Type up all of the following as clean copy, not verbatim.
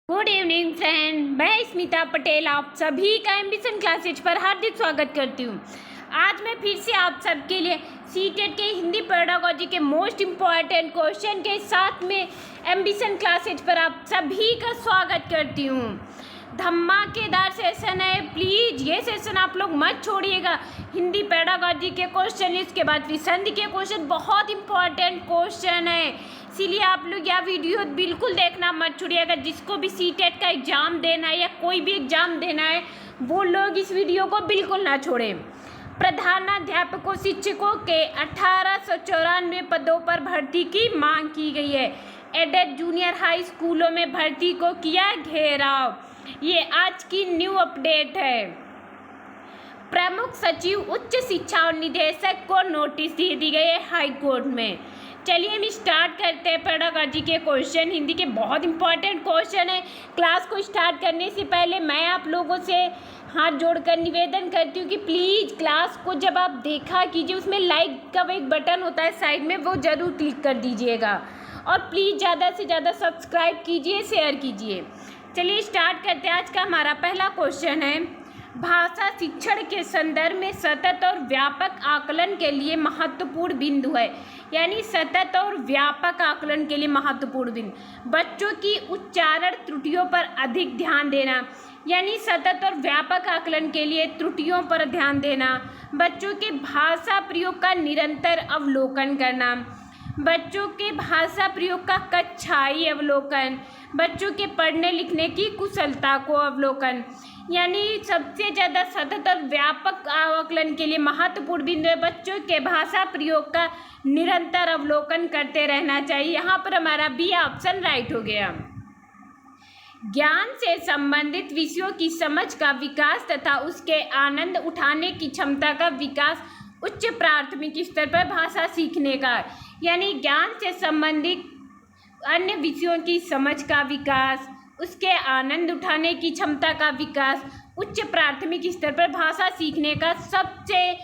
Good evening friend, मैं स्मिता पटेल आप सभी का एम्बिशन क्लासेज पर हार्दिक स्वागत करती हूँ। आज मैं फिर से आप सबके लिए सीटेट के हिंदी पेडागोजी के मोस्ट इम्पॉर्टेंट क्वेश्चन के साथ में एम्बिशन क्लासेज पर आप सभी का स्वागत करती हूँ। धमाकेदार सेशन है, प्लीज़ ये सेशन आप लोग मत छोड़िएगा। हिंदी पेडागोजी के क्वेश्चन, इसके बाद विसंधि के क्वेश्चन बहुत इंपॉर्टेंट क्वेश्चन है, इसीलिए आप लोग यह वीडियो बिल्कुल देखना मत छोड़िएगा। जिसको भी सीटेट का एग्ज़ाम देना है या कोई भी एग्ज़ाम देना है वो लोग इस वीडियो को बिल्कुल ना छोड़ें। प्रधानाध्यापकों शिक्षकों के 1894 पदों पर भर्ती की मांग की गई है। एडेड जूनियर हाई स्कूलों में भर्ती को किया घेराव, ये आज की न्यू अपडेट है। प्रमुख सचिव उच्च शिक्षा और निदेशक को नोटिस दे दी गई है हाई कोर्ट में। चलिए हम स्टार्ट करते हैं पेडागोजी के क्वेश्चन। हिंदी के बहुत इंपॉर्टेंट क्वेश्चन है। क्लास को स्टार्ट करने से पहले मैं आप लोगों से हाथ जोड़कर निवेदन करती हूँ कि प्लीज़ क्लास को जब आप देखा कीजिए, उसमें लाइक का एक बटन होता है साइड में, वो ज़रूर क्लिक कर दीजिएगा और प्लीज़ ज़्यादा से ज़्यादा सब्सक्राइब कीजिए, शेयर कीजिए। चलिए स्टार्ट करते हैं। आज का हमारा पहला क्वेश्चन है, भाषा शिक्षण के संदर्भ में सतत और व्यापक आकलन के लिए महत्वपूर्ण बिंदु है। यानी सतत और व्यापक आकलन के लिए महत्वपूर्ण बिंदु, बच्चों की उच्चारण त्रुटियों पर अधिक ध्यान देना। यानी सतत और व्यापक आकलन के लिए त्रुटियों पर ध्यान देना, बच्चों के भाषा प्रयोग का निरंतर अवलोकन करना, बच्चों के भाषा प्रयोग का कक्षाई अवलोकन, बच्चों के पढ़ने लिखने की कुशलता को अवलोकन। यानी सबसे ज़्यादा सतत और व्यापक आकलन के लिए महत्वपूर्ण बिंदु है, बच्चों के भाषा प्रयोग का निरंतर अवलोकन करते रहना चाहिए। यहाँ पर हमारा बी ऑप्शन राइट हो गया। ज्ञान से संबंधित विषयों की समझ का विकास तथा उसके आनंद उठाने की क्षमता का विकास उच्च प्राथमिक स्तर पर भाषा सीखने का। यानी ज्ञान से संबंधित अन्य विषयों की समझ का विकास, उसके आनंद उठाने की क्षमता का विकास उच्च प्राथमिक स्तर पर भाषा सीखने का सबसे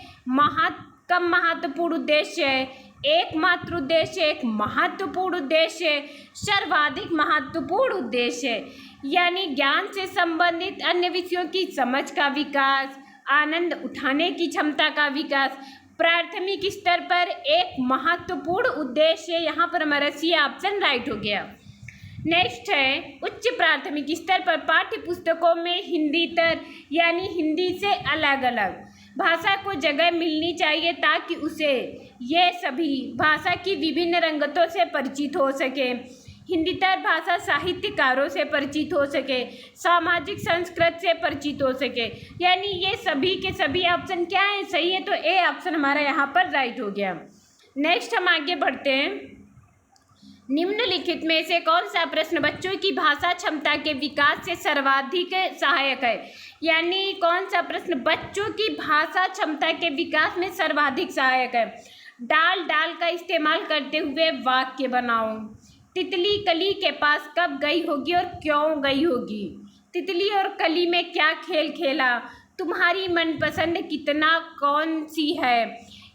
कम महत्वपूर्ण उद्देश्य है। एकमात्र उद्देश्य, एक महत्वपूर्ण उद्देश्य, सर्वाधिक महत्वपूर्ण उद्देश्य। यानी ज्ञान से संबंधित अन्य विषयों की समझ का विकास, आनंद उठाने की क्षमता का विकास प्राथमिक स्तर पर एक महत्वपूर्ण उद्देश्य। यहाँ पर हमारा सी ऑप्शन राइट हो गया। नेक्स्ट है, उच्च प्राथमिक स्तर पर पाठ्य पुस्तकों में हिंदीतर यानी हिंदी से अलग अलग भाषा को जगह मिलनी चाहिए ताकि उसे ये सभी भाषा की विभिन्न रंगतों से परिचित हो सके। हिंदीतर भाषा साहित्यकारों से परिचित हो सके, सामाजिक संस्कृत से परिचित हो सके। यानी ये सभी के सभी ऑप्शन क्या है, सही है, तो ए ऑप्शन हमारा यहाँ पर राइट हो गया। नेक्स्ट हम आगे बढ़ते हैं। निम्नलिखित में से कौन सा प्रश्न बच्चों की भाषा क्षमता के विकास से सर्वाधिक सहायक है। यानी कौन सा प्रश्न बच्चों की भाषा क्षमता के विकास में सर्वाधिक सहायक है। डाल डाल का इस्तेमाल करते हुए वाक्य बनाओ। तितली कली के पास कब गई होगी और क्यों गई होगी। तितली और कली में क्या खेल खेला। तुम्हारी मनपसंद कितना कौन सी है।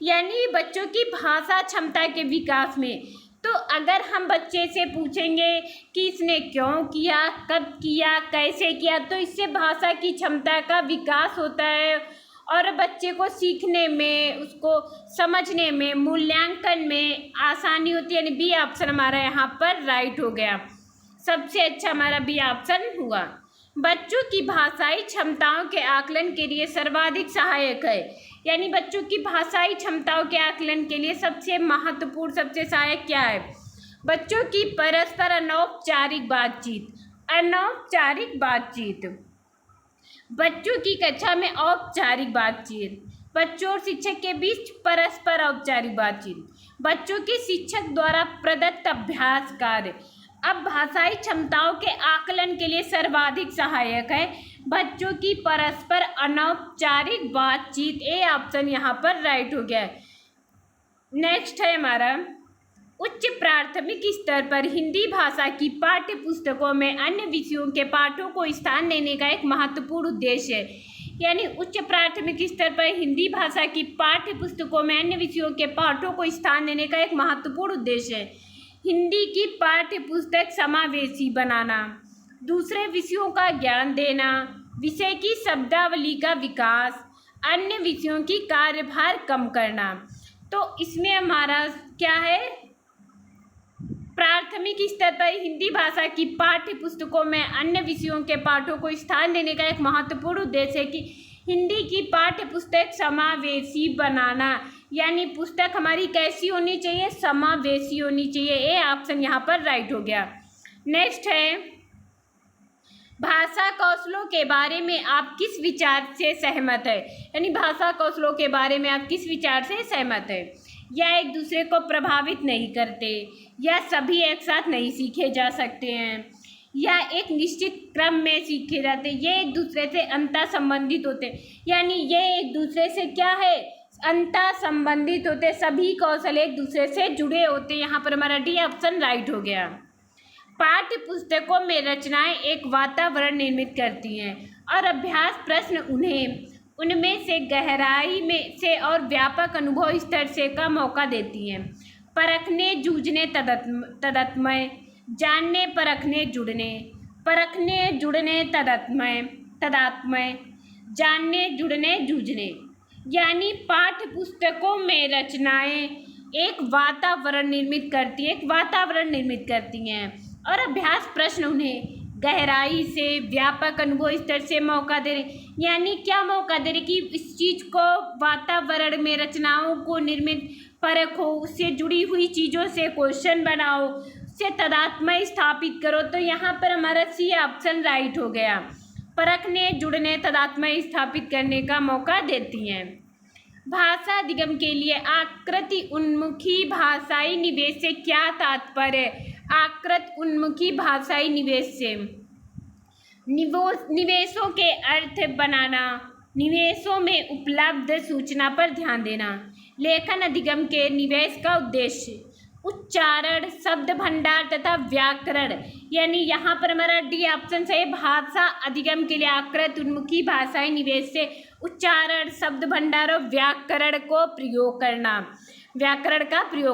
यानी बच्चों की भाषा क्षमता के विकास में, तो अगर हम बच्चे से पूछेंगे कि इसने क्यों किया, कब किया, कैसे किया, तो इससे भाषा की क्षमता का विकास होता है और बच्चे को सीखने में, उसको समझने में, मूल्यांकन में आसानी होती है। यानी बी ऑप्शन हमारा यहाँ पर राइट हो गया। सबसे अच्छा हमारा बी ऑप्शन हुआ। बच्चों की भाषाई क्षमताओं के आकलन के लिए सर्वाधिक सहायक है। यानी बच्चों की भाषाई क्षमताओं के आकलन के लिए सबसे महत्वपूर्ण, सबसे सहायक क्या है। बच्चों की परस्पर अनौपचारिक बातचीत। अनौपचारिक बातचीत, बच्चों की कक्षा में औपचारिक बातचीत, बच्चों और शिक्षक के बीच परस्पर औपचारिक बातचीत, बच्चों के शिक्षक द्वारा प्रदत्त अभ्यास कार्य। अब भाषाई क्षमताओं के आकलन के लिए सर्वाधिक सहायक है बच्चों की परस्पर अनौपचारिक बातचीत। ए ऑप्शन यहाँ पर राइट हो गया है। नेक्स्ट है हमारा, उच्च प्राथमिक स्तर पर हिंदी भाषा की पाठ्य पुस्तकों में अन्य विषयों के पाठों को स्थान देने का एक महत्वपूर्ण उद्देश्य है। यानी उच्च प्राथमिक स्तर पर हिंदी भाषा की पाठ्य पुस्तकों में अन्य विषयों के पाठों को स्थान देने का एक महत्वपूर्ण उद्देश्य है। हिंदी की पाठ्य पुस्तक समावेशी बनाना, दूसरे विषयों का ज्ञान देना, विषय की शब्दावली का विकास, अन्य विषयों की कार्यभार कम करना। तो इसमें हमारा क्या है, प्राथमिक स्तर पर हिंदी भाषा की पाठ्य पुस्तकों में अन्य विषयों के पाठों को स्थान देने का एक महत्वपूर्ण उद्देश्य है कि हिंदी की पाठ्य पुस्तक समावेशी बनाना। यानी पुस्तक हमारी कैसी होनी चाहिए, समावेशी होनी चाहिए। ये ऑप्शन यहाँ पर राइट हो गया। नेक्स्ट है, भाषा कौशलों के बारे में आप किस विचार से सहमत है। यानी भाषा कौशलों के बारे में आप किस विचार से सहमत है। या एक दूसरे को प्रभावित नहीं करते, या सभी एक साथ नहीं सीखे जा सकते हैं, या एक निश्चित क्रम में सीखे जाते, ये एक दूसरे से अंतः संबंधित होते। यानी ये एक दूसरे से क्या है, अंतः संबंधित होते, सभी कौशल एक दूसरे से जुड़े होते। यहाँ पर हमारा डी ऑप्शन राइट हो गया। पाठ्य पुस्तकों में रचनाएं एक वातावरण निर्मित करती हैं और अभ्यास प्रश्न उनमें से गहराई में से और व्यापक अनुभव स्तर से का मौका देती हैं। परखने, जूझने, तदात्म्य, जानने, परखने, जुड़ने, परखने, जुड़ने, तदात्म्य, जानने, जुड़ने, जूझने। यानी पाठ्य पुस्तकों में रचनाएं एक वातावरण निर्मित करती हैं और अभ्यास प्रश्न उन्हें गहराई से, व्यापक अनुभव स्तर से मौका दे रहे। यानी क्या मौका दे रहे कि इस चीज़ को वातावरण में रचनाओं को निर्मित परखो, उससे जुड़ी हुई चीज़ों से क्वेश्चन बनाओ, उससे तदात्म्य स्थापित करो। तो यहाँ पर हमारा सी ऑप्शन राइट हो गया। परखने, जुड़ने, तदात्म्य स्थापित करने का मौका देती हैं। भाषा अधिगम के लिए आकृति उन्मुखी भाषाई निवेश से क्या तात्पर्य है। आकृत उन्मुखी भाषाई निवेश से निवेशों के अर्थ बनाना, निवेशों में उपलब्ध सूचना पर ध्यान देना। लेखन अधिगम के निवेश का उद्देश्य उच्चारण, शब्द भंडार तथा व्याकरण। यानी यहाँ पर हमारा डी ऑप्शन है। भाषा अधिगम के लिए आकृत उन्मुखी भाषाई निवेश से उच्चारण, शब्द भंडार और व्याकरण का प्रयोग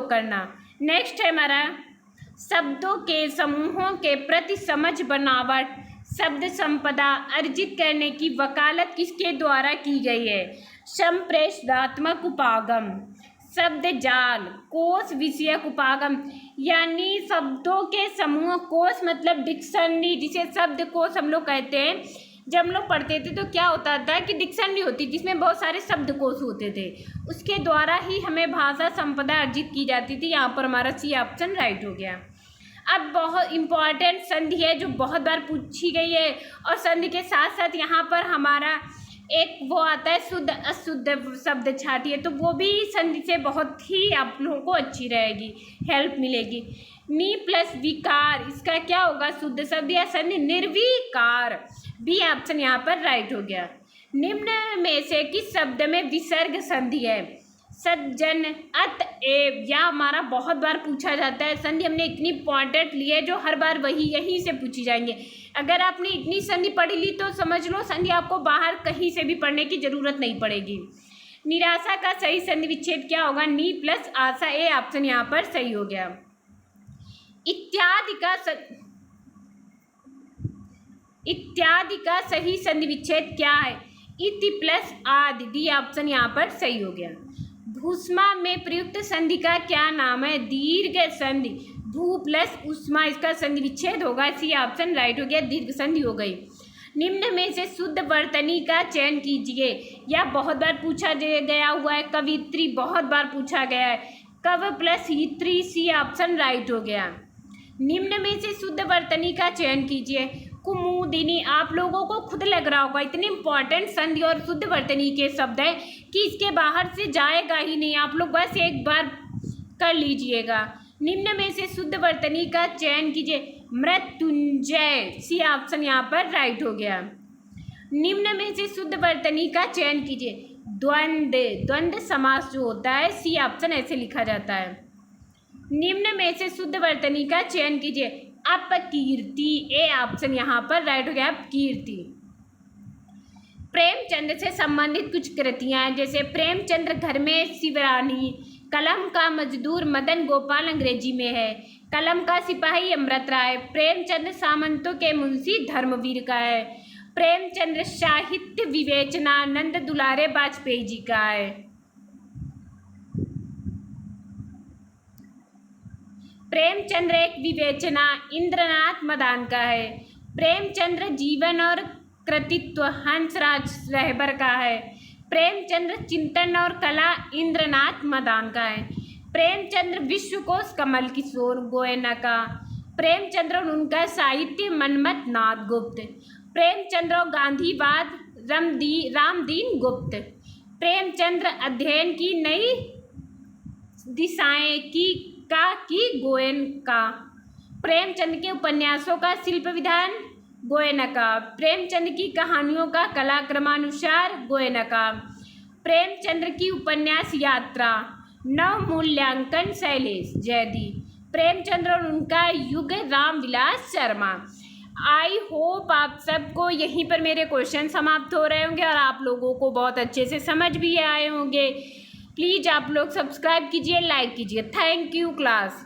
करना। नेक्स्ट है हमारा शब्दों के समूहों के प्रति समझ बनावट, शब्द संपदा अर्जित करने की वकालत किसके द्वारा की गई है। संप्रेषणात्मक उपागम, शब्द जाल, कोश विषयक उपागम। यानी शब्दों के समूह, कोश मतलब डिक्शनरी, जिसे शब्द कोश हम लोग कहते हैं। जब हम लोग पढ़ते थे तो क्या होता था कि डिक्शनरी होती जिसमें बहुत सारे शब्दकोश होते थे, उसके द्वारा ही हमें भाषा संपदा अर्जित की जाती थी। यहाँ पर हमारा सी ऑप्शन राइट हो गया। अब बहुत इम्पॉर्टेंट संधि है जो बहुत बार पूछी गई है, और संधि के साथ साथ यहाँ पर हमारा एक वो आता है शुद्ध अशुद्ध शब्द छाटिए, तो वो भी संधि से बहुत ही आप लोगों को अच्छी रहेगी, हेल्प मिलेगी। नी प्लस विकार, इसका क्या होगा, शुद्ध शब्द या संधि निर्विकार। बी ऑप्शन यहाँ पर राइट हो गया। निम्न में से किस शब्द में विसर्ग संधि है। सज्जन, अतएव, या हमारा बहुत बार पूछा जाता है। संधि हमने इतनी इंपॉर्टेंट ली है जो हर बार यहीं से पूछी जाएंगे। अगर आपने इतनी संधि पढ़ी ली तो समझ लो संधि आपको बाहर कहीं से भी पढ़ने की जरूरत नहीं पड़ेगी। निराशा का सही संधि विच्छेद क्या होगा, नी प्लस आशा। ए ऑप्शन यहाँ पर सही हो गया। इत्यादि का सही संधि विच्छेद क्या है, इति प्लस आदि। डी ऑप्शन यहाँ पर सही हो गया। भूष्मा में प्रयुक्त संधि का क्या नाम है, दीर्घ संधि। भू प्लस उष्मा, इसका संधि विच्छेद होगा। सी ऑप्शन राइट हो गया, दीर्घ संधि हो गई। निम्न में से शुद्ध वर्तनी का चयन कीजिए। यह बहुत बार पूछा गया हुआ है। कवित्री बहुत बार पूछा गया है। कव प्लस हित्री, सी ऑप्शन राइट हो गया। निम्न में से शुद्ध वर्तनी का चयन कीजिए। कुमुदिनी, आप लोगों को खुद लग रहा होगा इतनी इंपॉर्टेंट संधि और शुद्ध वर्तनी के शब्द है कि इसके बाहर से जाएगा ही नहीं, आप लोग बस एक बार कर लीजिएगा। निम्न में से शुद्ध वर्तनी का चयन कीजिए। मृत्युंजय, सी ऑप्शन यहाँ पर राइट हो गया। निम्न में से शुद्ध वर्तनी का चयन कीजिए। द्वंद्व समास जो होता है, सी ऑप्शन ऐसे लिखा जाता है। निम्न में से शुद्ध वर्तनी का चयन कीजिए। अपकीर्ति, ए ऑप्शन यहाँ पर राइट हो गया। अपकीर्ति। प्रेमचंद से संबंधित कुछ कृतियाँ हैं, जैसे प्रेमचंद्र घर में शिवरानी, कलम का मजदूर मदन गोपाल अंग्रेजी में है, कलम का सिपाही अमृत राय। प्रेमचंद्र सामंतों के मुंशी धर्मवीर का है। प्रेमचंद्र साहित्य विवेचना नंद दुलारे वाजपेयी जी का है। प्रेमचंद्र एक विवेचना इंद्रनाथ मदान का है। प्रेमचंद्र जीवन और कृतित्व हंसराज रहबर का है। प्रेमचंद्र चिंतन और कला इंद्रनाथ मदान का है। प्रेमचंद्र विश्वकोश कमल किशोर गोयना का। प्रेमचंद्र और उनका साहित्य मनमथ नाथ गुप्त। प्रेमचंद्र और गांधीवाद रामदीन गुप्त। प्रेमचंद्र अध्ययन की नई दिशाएं की गोयन का। प्रेमचंद के उपन्यासों का शिल्प विधान गोयना का। प्रेमचंद की कहानियों का कलाक्रमानुसार गोयना का। प्रेमचंद्र की उपन्यास यात्रा नव मूल्यांकन शैलेश जैदी। प्रेमचंद्र और उनका युग रामविलास शर्मा। आई होप आप सबको यहीं पर मेरे क्वेश्चन समाप्त हो रहे होंगे और आप लोगों को बहुत अच्छे से समझ भी आए होंगे। प्लीज़ आप लोग सब्सक्राइब कीजिए, लाइक कीजिए। Thank you class.